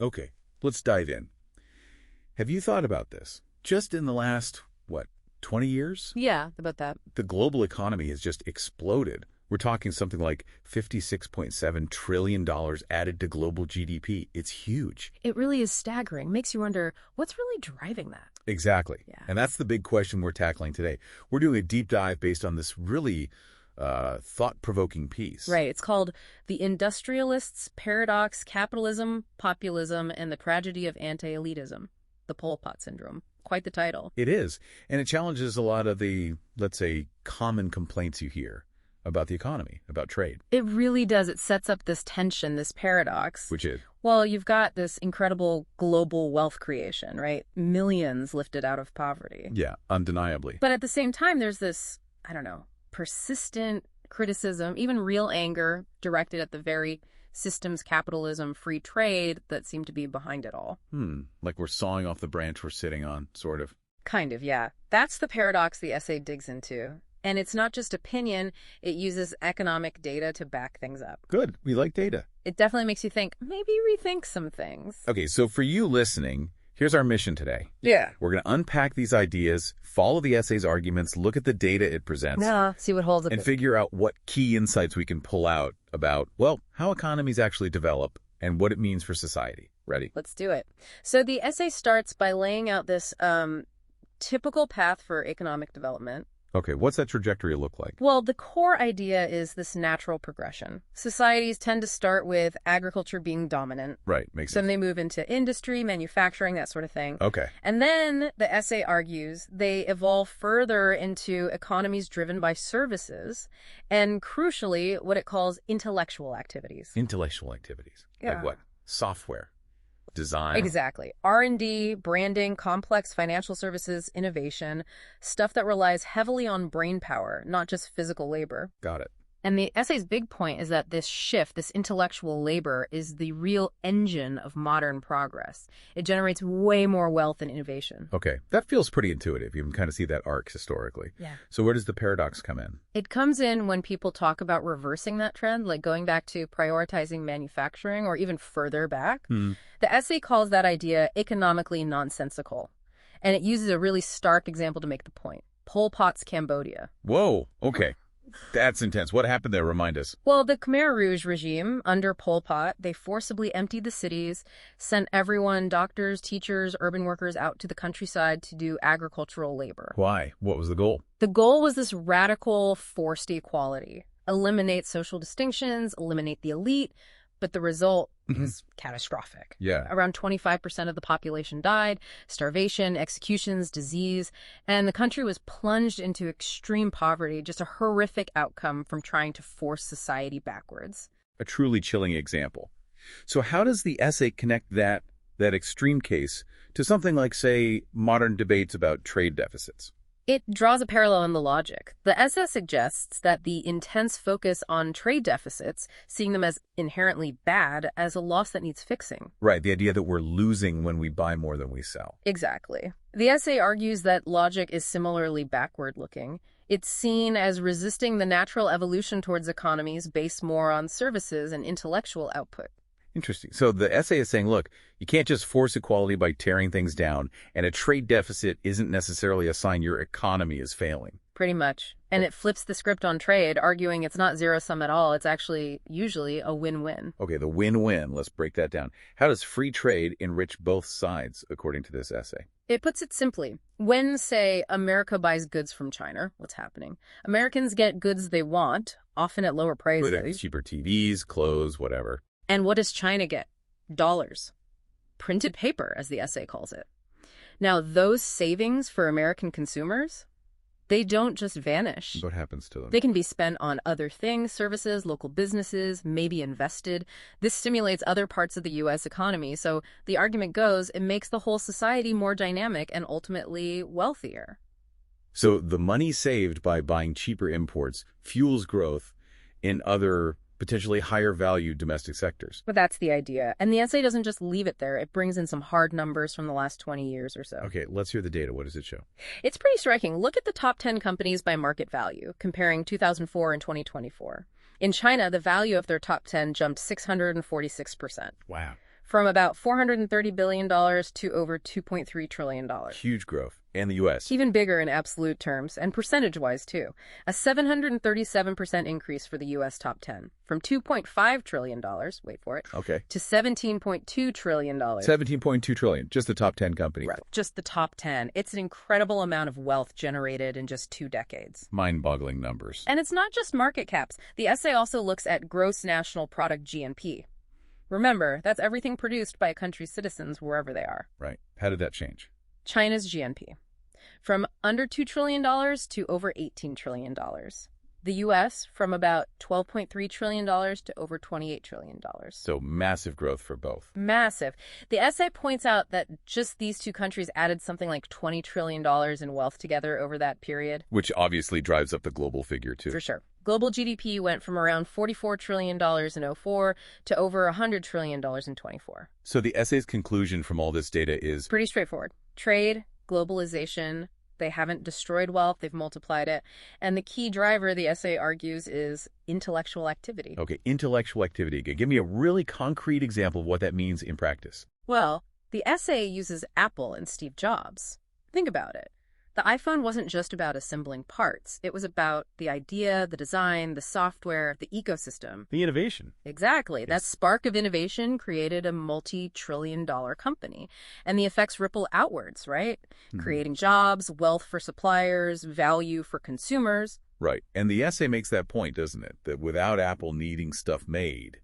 Okay, let's dive in. Have you thought about this? Just in the last, 20 years? Yeah, about that. The global economy has just exploded. We're talking something like $56.7 trillion added to global GDP. It's huge. It really is staggering. Makes you wonder, what's really driving that? Exactly. Yeah. And that's the big question we're tackling today. We're doing a deep dive based on this really thought-provoking piece. Right. It's called The Industrialists' Paradox, Capitalism, Populism, and the Tragedy of Anti-Elitism, the Pol Pot Syndrome. Quite the title. It is. And it challenges a lot of the, let's say, common complaints you hear about the economy, about trade. It really does. It sets up this tension, this paradox. Which is? Well, you've got this incredible global wealth creation, right? Millions lifted out of poverty. Yeah, undeniably. But at the same time, there's this, persistent criticism, even real anger directed at the very systems, capitalism, free trade that seem to be behind it all. Like we're sawing off the branch we're sitting on, sort of. Kind of, yeah. That's the paradox the essay digs into. And it's not just opinion, it uses economic data to back things up. Good. We like data. It definitely makes you think, maybe rethink some things. Okay, so for you listening, here's our mission today. Yeah. We're going to unpack these ideas, follow the essay's arguments, look at the data it presents, See what holds up. and figure out what key insights we can pull out about, how economies actually develop and what it means for society. Ready? Let's do it. So the essay starts by laying out this typical path for economic development. Okay, what's that trajectory look like? Well, the core idea is this natural progression. Societies tend to start with agriculture being dominant. Right, makes Then sense. they move into industry, manufacturing, that sort of thing. Okay. And then the essay argues they evolve further into economies driven by services and, crucially, what it calls intellectual activities. Intellectual activities. Like what? Software. Design. Exactly. R&D, branding, complex financial services, innovation, stuff that relies heavily on brain power, not just physical labor. Got it. And the essay's big point is that this shift, this intellectual labor, is the real engine of modern progress. It generates way more wealth and innovation. Okay, that feels pretty intuitive. You can kind of see that arc historically. Yeah. So where does the paradox come in? It comes in when people talk about reversing that trend, like going back to prioritizing manufacturing or even further back. The essay calls that idea economically nonsensical. And it uses a really stark example to make the point. Pol Pot's Cambodia. Whoa, okay. That's intense. What happened there? Remind us. Well, the Khmer Rouge regime under Pol Pot, they forcibly emptied the cities, sent everyone, doctors, teachers, urban workers out to the countryside to do agricultural labor. Why? What was the goal? The goal was this radical forced equality. Eliminate social distinctions, eliminate the elite, but the result is catastrophic. Yeah. Around 25% of the population died, starvation, executions, disease, and the country was plunged into extreme poverty, just a horrific outcome from trying to force society backwards. A truly chilling example. So how does the essay connect that extreme case to something like, say, modern debates about trade deficits? It draws a parallel in the logic. The essay suggests that the intense focus on trade deficits, seeing them as inherently bad, as a loss that needs fixing. Right, the idea that we're losing when we buy more than we sell. Exactly. The essay argues that logic is similarly backward-looking. It's seen as resisting the natural evolution towards economies based more on services and intellectual output. Interesting. So the essay is saying, look, you can't just force equality by tearing things down, and a trade deficit isn't necessarily a sign your economy is failing. Pretty much. And it flips the script on trade, arguing it's not zero-sum at all. It's actually usually a win-win. Okay, the win-win. Let's break that down. How does free trade enrich both sides, according to this essay? It puts it simply. When, say, America buys goods from China, what's happening? Americans get goods they want, often at lower prices. Cheaper TVs, clothes, whatever. And what does China get? Dollars. Printed paper, as the essay calls it. Now, those savings for American consumers, they don't just vanish. What happens to them? They can be spent on other things, services, local businesses, maybe invested. This stimulates other parts of the U.S. economy. So the argument goes, it makes the whole society more dynamic and ultimately wealthier. So the money saved by buying cheaper imports fuels growth in other potentially higher value domestic sectors. But that's the idea. And the essay doesn't just leave it there. It brings in some hard numbers from the last 20 years or so. Okay, let's hear the data. What does it show? It's pretty striking. Look at the top 10 companies by market value, comparing 2004 and 2024. In China, the value of their top 10 jumped 646%. Wow. from about $430 billion to over $2.3 trillion. Huge growth. And the U.S.? It's even bigger in absolute terms, and percentage-wise, too. A 737% increase for the U.S. top 10, from $2.5 trillion, wait for it, Okay. to $17.2 trillion. $17.2 trillion, just the top 10 companies. Right. Just the top 10. It's an incredible amount of wealth generated in just 2 decades. Mind-boggling numbers. And it's not just market caps. The essay also looks at gross national product GNP. Remember, that's everything produced by a country's citizens wherever they are. Right. How did that change? China's GNP, from under $2 trillion to over $18 trillion. The U.S. from about $12.3 trillion to over $28 trillion. So massive growth for both. Massive. The essay points out that just these 2 countries added something like $20 trillion in wealth together over that period. Which obviously drives up the global figure, too. For sure. Global GDP went from around $44 trillion in 2004 to over $100 trillion in 2024. So the essay's conclusion from all this data is pretty straightforward. Trade, globalization, they haven't destroyed wealth, they've multiplied it. And the key driver, the essay argues, is intellectual activity. Okay, intellectual activity. Give me a really concrete example of what that means in practice. Well, the essay uses Apple and Steve Jobs. Think about it. The iPhone wasn't just about assembling parts. It was about the idea, the design, the software, the ecosystem. The innovation. Exactly. Yes. That spark of innovation created a multi-trillion-dollar company. And the effects ripple outwards, right? Creating jobs, wealth for suppliers, value for consumers. Right. And the essay makes that point, doesn't it? That without Apple needing stuff made,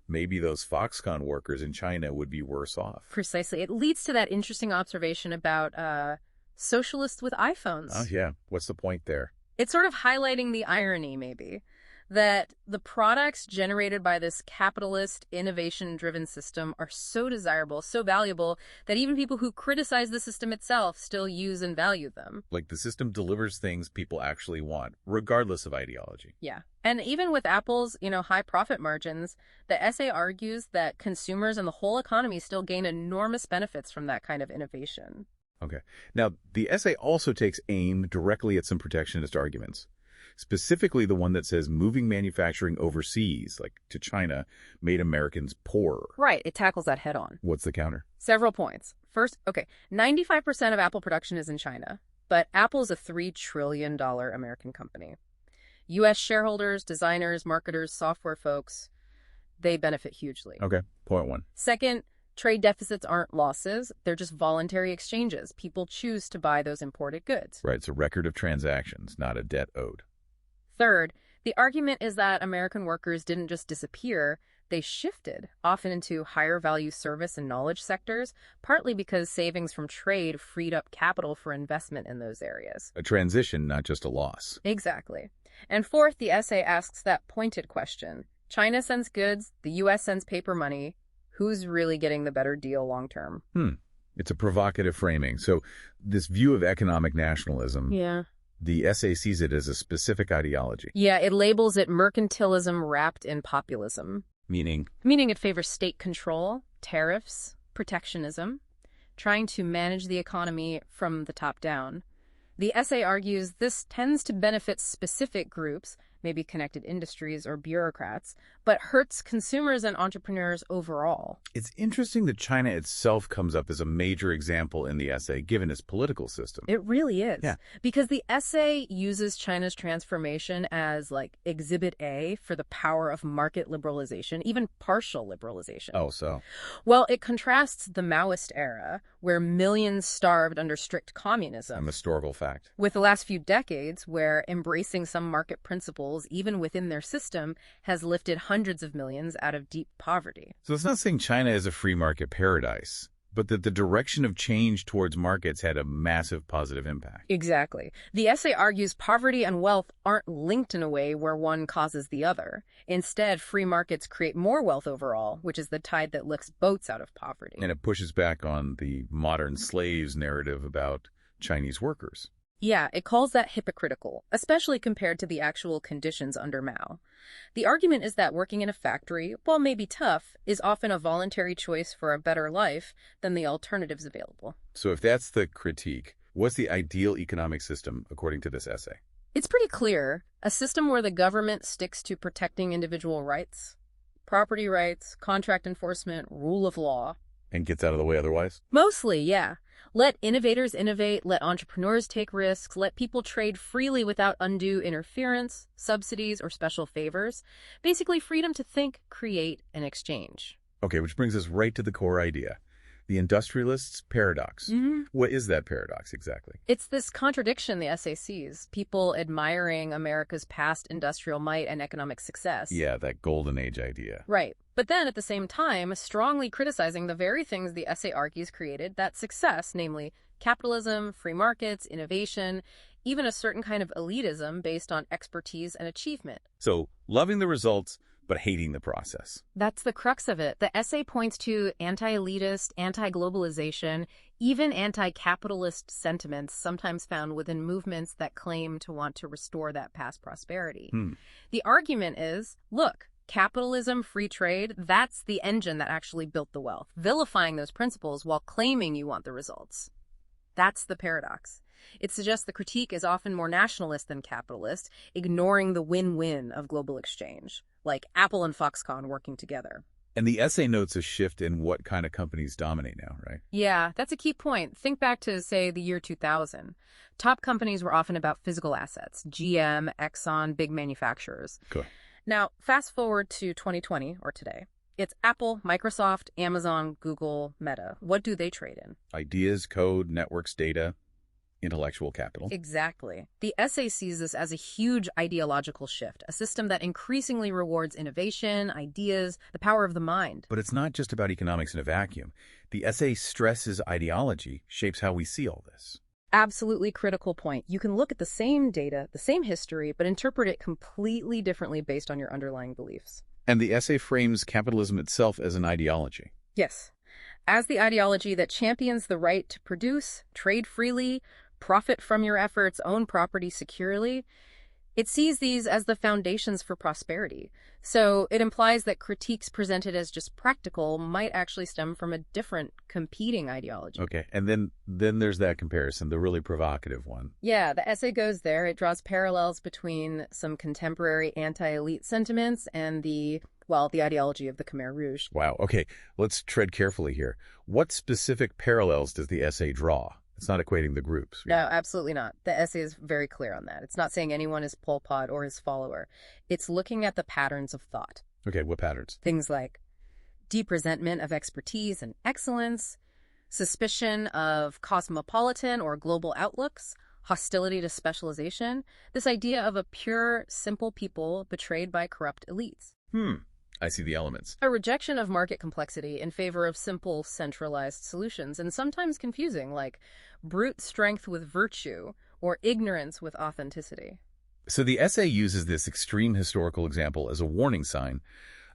maybe those Foxconn workers in China would be worse off. Precisely. It leads to that interesting observation about socialists with iPhones. Oh, yeah. What's the point there? It's sort of highlighting the irony, maybe, that the products generated by this capitalist, innovation-driven system are so desirable, so valuable, that even people who criticize the system itself still use and value them. Like the system delivers things people actually want, regardless of ideology. Yeah. And even with Apple's, high profit margins, the essay argues that consumers and the whole economy still gain enormous benefits from that kind of innovation. Okay. Now, the essay also takes aim directly at some protectionist arguments, specifically the one that says moving manufacturing overseas, like to China, made Americans poorer. Right. It tackles that head on. What's the counter? Several points. First, 95% of Apple production is in China, but Apple is a $3 trillion American company. U.S. shareholders, designers, marketers, software folks, they benefit hugely. Okay. Point 1. Second, trade deficits aren't losses. They're just voluntary exchanges. People choose to buy those imported goods. Right. It's a record of transactions, not a debt owed. Third, the argument is that American workers didn't just disappear. They shifted, often into higher value service and knowledge sectors, partly because savings from trade freed up capital for investment in those areas. A transition, not just a loss. Exactly. And fourth, the essay asks that pointed question. China sends goods, the U.S. sends paper money. Who's really getting the better deal long term? It's a provocative framing. So this view of economic nationalism, the essay sees it as a specific ideology. Yeah, it labels it mercantilism wrapped in populism. Meaning It favors state control, tariffs, protectionism, trying to manage the economy from the top down. The essay argues this tends to benefit specific groups, maybe connected industries or bureaucrats, but hurts consumers and entrepreneurs overall. it's interesting that China itself comes up as a major example in the essay, given its political system. It really is. Yeah. Because the essay uses China's transformation as exhibit A for the power of market liberalization, even partial liberalization. Oh, so? Well, it contrasts the Maoist era, where millions starved under strict communism, A historical fact. with the last few decades, where embracing some market principles, even within their system, has lifted hundreds of millions out of deep poverty. So it's not saying China is a free market paradise, but that the direction of change towards markets had a massive positive impact. Exactly. The essay argues poverty and wealth aren't linked in a way where one causes the other. Instead, free markets create more wealth overall, which is the tide that lifts boats out of poverty. And it pushes back on the modern slaves narrative about Chinese workers. Yeah, it calls that hypocritical, especially compared to the actual conditions under Mao. The argument is that working in a factory, while maybe tough, is often a voluntary choice for a better life than the alternatives available. So if that's the critique, what's the ideal economic system according to this essay? It's pretty clear. A system where the government sticks to protecting individual rights, property rights, contract enforcement, rule of law. And gets out of the way otherwise? Mostly, yeah. Let innovators innovate, let entrepreneurs take risks, let people trade freely without undue interference, subsidies, or special favors. Basically, freedom to think, create, and exchange. Okay, which brings us right to the core idea. The industrialist's paradox. What is that paradox exactly? It's this contradiction the essay sees, people admiring America's past industrial might and economic success. Yeah, that golden age idea. Right. But then, at the same time, strongly criticizing the very things the essay argues created that success, namely capitalism, free markets, innovation, even a certain kind of elitism based on expertise and achievement. So, loving the results, but hating the process. That's the crux of it. The essay points to anti-elitist, anti-globalization, even anti-capitalist sentiments sometimes found within movements that claim to want to restore that past prosperity. The argument is, look, capitalism, free trade, that's the engine that actually built the wealth, vilifying those principles while claiming you want the results. That's the paradox. It suggests the critique is often more nationalist than capitalist, ignoring the win-win of global exchange, like Apple and Foxconn working together. And the essay notes a shift in what kind of companies dominate now, right? Yeah, that's a key point. Think back to, say, the year 2000. Top companies were often about physical assets, GM, Exxon, big manufacturers. Cool. Now, fast forward to 2020, or today. It's Apple, Microsoft, Amazon, Google, Meta. What do they trade in? Ideas, code, networks, data, intellectual capital. Exactly. The essay sees this as a huge ideological shift, a system that increasingly rewards innovation, ideas, the power of the mind. But it's not just about economics in a vacuum. The essay stresses ideology shapes how we see all this. Absolutely critical point. You can look at the same data, the same history, but interpret it completely differently based on your underlying beliefs. And the essay frames capitalism itself as an ideology. Yes. As the ideology that champions the right to produce, trade freely, profit from your efforts, own property securely. It sees these as the foundations for prosperity. So it implies that critiques presented as just practical might actually stem from a different competing ideology. Okay, and then there's that comparison, the really provocative one. Yeah, the essay goes there. It draws parallels between some contemporary anti-elite sentiments and the ideology of the Khmer Rouge. Wow, okay, let's tread carefully here. What specific parallels does the essay draw? It's not equating the groups. No, absolutely not. The essay is very clear on that. It's not saying anyone is Pol Pot or his follower. It's looking at the patterns of thought. Okay, what patterns? Things like deep resentment of expertise and excellence, suspicion of cosmopolitan or global outlooks, hostility to specialization, this idea of a pure, simple people betrayed by corrupt elites. I see the elements. A rejection of market complexity in favor of simple, centralized solutions, and sometimes confusing, like brute strength with virtue or ignorance with authenticity. So the essay uses this extreme historical example as a warning sign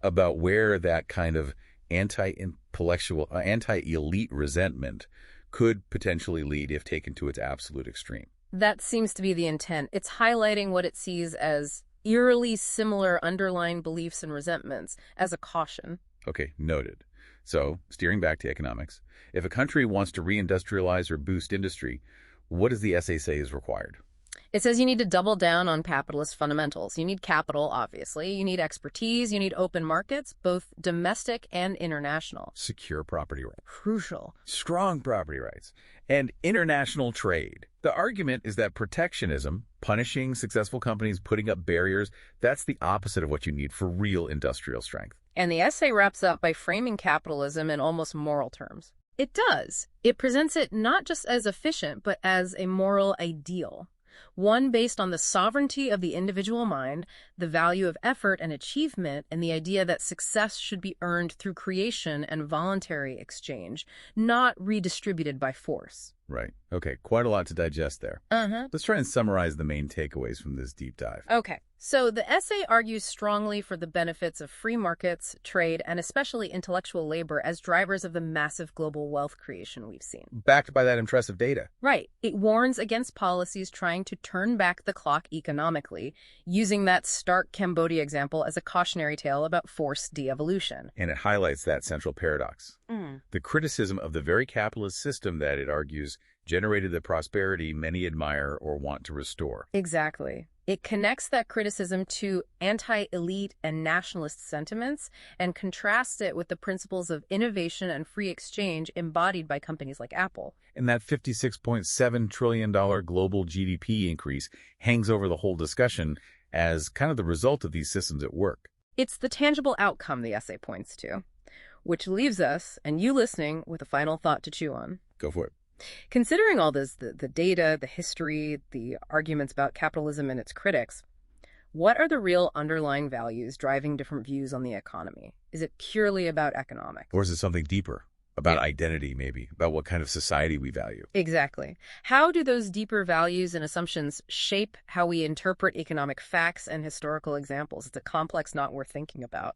about where that kind of anti-intellectual, anti-elite resentment could potentially lead if taken to its absolute extreme. That seems to be the intent. It's highlighting what it sees as eerily similar underlying beliefs and resentments as a caution. Okay, noted. So, steering back to economics, if a country wants to reindustrialize or boost industry, what does the essay say is required? It says you need to double down on capitalist fundamentals. You need capital, obviously. You need expertise. You need open markets, both domestic and international. Secure property rights. Crucial. Strong property rights. And international trade. The argument is that protectionism, punishing successful companies, putting up barriers, that's the opposite of what you need for real industrial strength. And the essay wraps up by framing capitalism in almost moral terms. It does. It presents it not just as efficient, but as a moral ideal. One based on the sovereignty of the individual mind, the value of effort and achievement, and the idea that success should be earned through creation and voluntary exchange, not redistributed by force. Right. Okay, quite a lot to digest there. Let's try and summarize the main takeaways from this deep dive. Okay. So the essay argues strongly for the benefits of free markets, trade, and especially intellectual labor as drivers of the massive global wealth creation we've seen. Backed by that impressive data. Right. It warns against policies trying to turn back the clock economically, using that stark Cambodia example as a cautionary tale about forced de-evolution. And it highlights that central paradox. The criticism of the very capitalist system that it argues generated the prosperity many admire or want to restore. Exactly. It connects that criticism to anti-elite and nationalist sentiments and contrasts it with the principles of innovation and free exchange embodied by companies like Apple. And that $56.7 trillion global GDP increase hangs over the whole discussion as kind of the result of these systems at work. It's the tangible outcome the essay points to, which leaves us, and you listening, with a final thought to chew on. Go for it. Considering all this, the data, the history, the arguments about capitalism and its critics, what are the real underlying values driving different views on the economy? Is it purely about economics? Or is it something deeper? About identity, maybe, about what kind of society we value. Exactly. How do those deeper values and assumptions shape how we interpret economic facts and historical examples? It's a complex knot worth thinking about.